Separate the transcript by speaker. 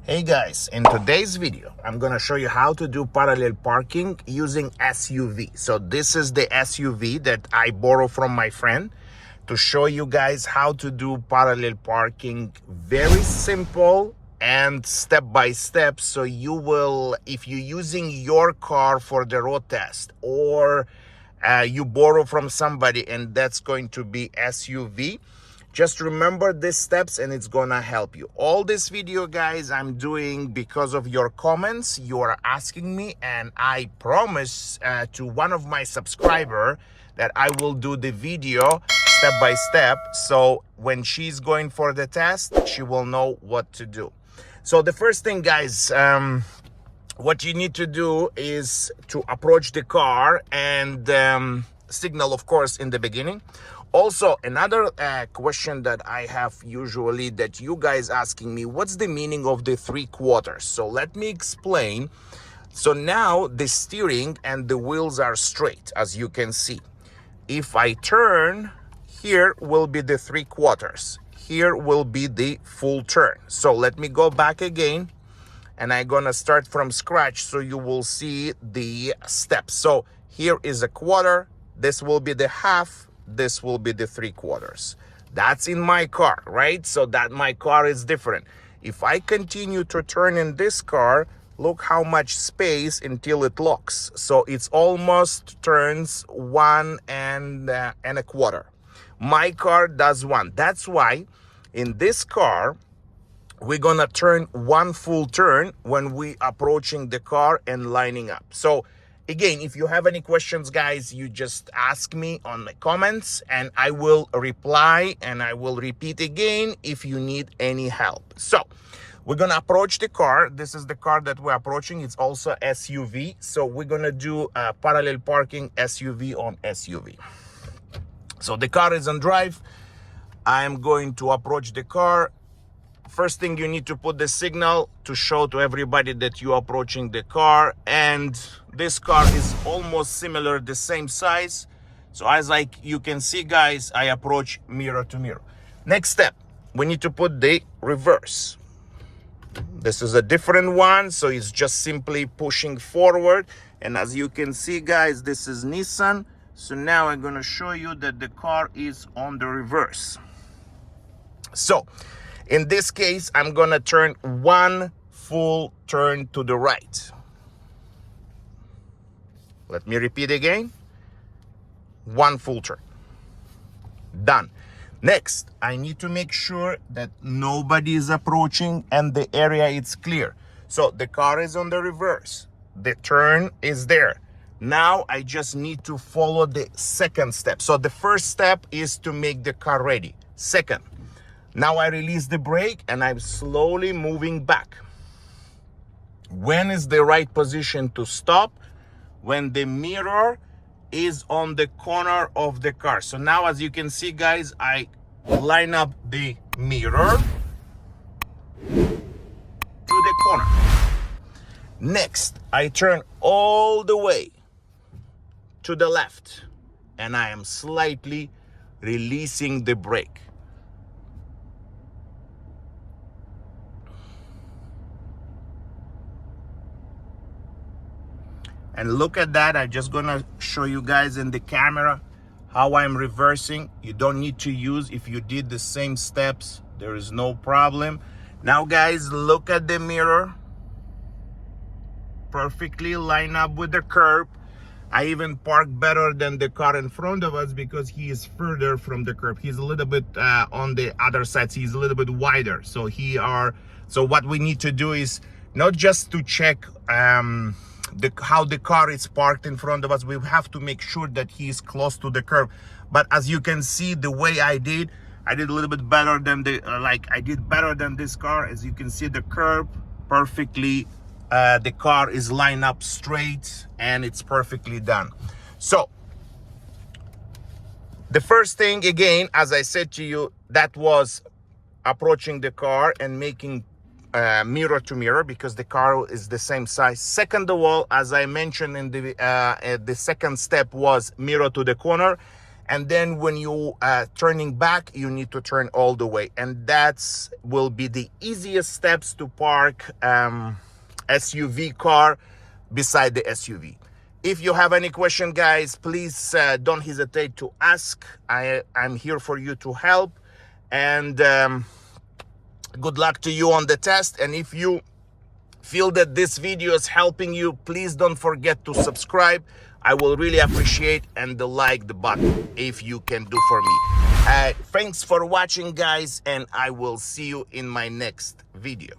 Speaker 1: Hey guys, in today's video, I'm gonna show you how to do parallel parking using SUV. So this is the SUV that I borrow from my friend to show you guys how to do parallel parking. Very simple and step by step. So you will, if you're using your car for the road test or you borrow from somebody and that's going to be SUV, just remember these steps and it's gonna help you. All this video, guys, I'm doing because of your comments. You are asking me, and I promise to one of my subscriber that I will do the video step by step. So when she's going for the test, she will know what to do. So the first thing, guys, what you need to do is to approach the car and signal, of course, in the beginning. Also, another question that I have usually that you guys asking me, what's the meaning of the 3/4? So let me explain. So now the steering and the wheels are straight, as you can see. If I turn, here will be the 3/4. Here will be the full turn. So let me go back again, and I'm gonna start from scratch so you will see the steps. So here is a quarter, this will be the half, this will be the 3/4. That's in my car, right? So that my car is different. If I continue to turn in this car, look how much space until it locks. So it's almost turns 1.25. My car does 1. That's why in this car, we're gonna turn one full turn when we approaching the car and lining up. So again, if you have any questions, guys, you just ask me on the comments and I will reply, and I will repeat again if you need any help. So we're gonna approach the car. This is the car that we're approaching. It's also SUV. So we're gonna do parallel parking SUV on SUV. So the car is on drive. I am going to approach the car. First thing, you need to put the signal to show to everybody that you're approaching the car, and this car is almost similar, the same size. So as you can see, guys, I approach mirror to mirror. Next step, we need to put the reverse. This is a different one, so it's just simply pushing forward. And as you can see, guys, this is Nissan. So now I'm going to show you that the car is on the reverse. So in this case, I'm gonna turn one full turn to the right. Let me repeat again. One full turn. Done. Next, I need to make sure that nobody is approaching and the area is clear. So the car is on the reverse. The turn is there. Now I just need to follow the second step. So the first step is to make the car ready. Second, now I release the brake and I'm slowly moving back. When is the right position to stop? When the mirror is on the corner of the car. So now, as you can see, guys, I line up the mirror to the corner. Next, I turn all the way to the left and I am slightly releasing the brake. And look at that. I'm just gonna show you guys in the camera how I'm reversing. You don't need to use, if you did the same steps, there is no problem. Now, guys, look at the mirror. Perfectly line up with the curb. I even park better than the car in front of us because he is further from the curb. He's a little bit on the other side. He's a little bit wider. So what we need to do is not just to check how the car is parked in front of us. We have to make sure that he is close to the curb. But as you can see, the way I did a little bit better than I did better than this car. As you can see, the curb perfectly, the car is lined up straight and it's perfectly done. So the first thing, again, as I said to you, that was approaching the car and making mirror to mirror because the car is the same size. Second of all, as I mentioned in the second step, was mirror to the corner. And then when you turning back, you need to turn all the way, and that's will be the easiest steps to park SUV car beside the SUV. If you have any question, guys, please don't hesitate to ask. I'm here for you to help, and good luck to you on the test. And if you feel that this video is helping you, please don't forget to subscribe. I will really appreciate, and the like the button if you can do for me. Thanks for watching, guys, and I will see you in my next video.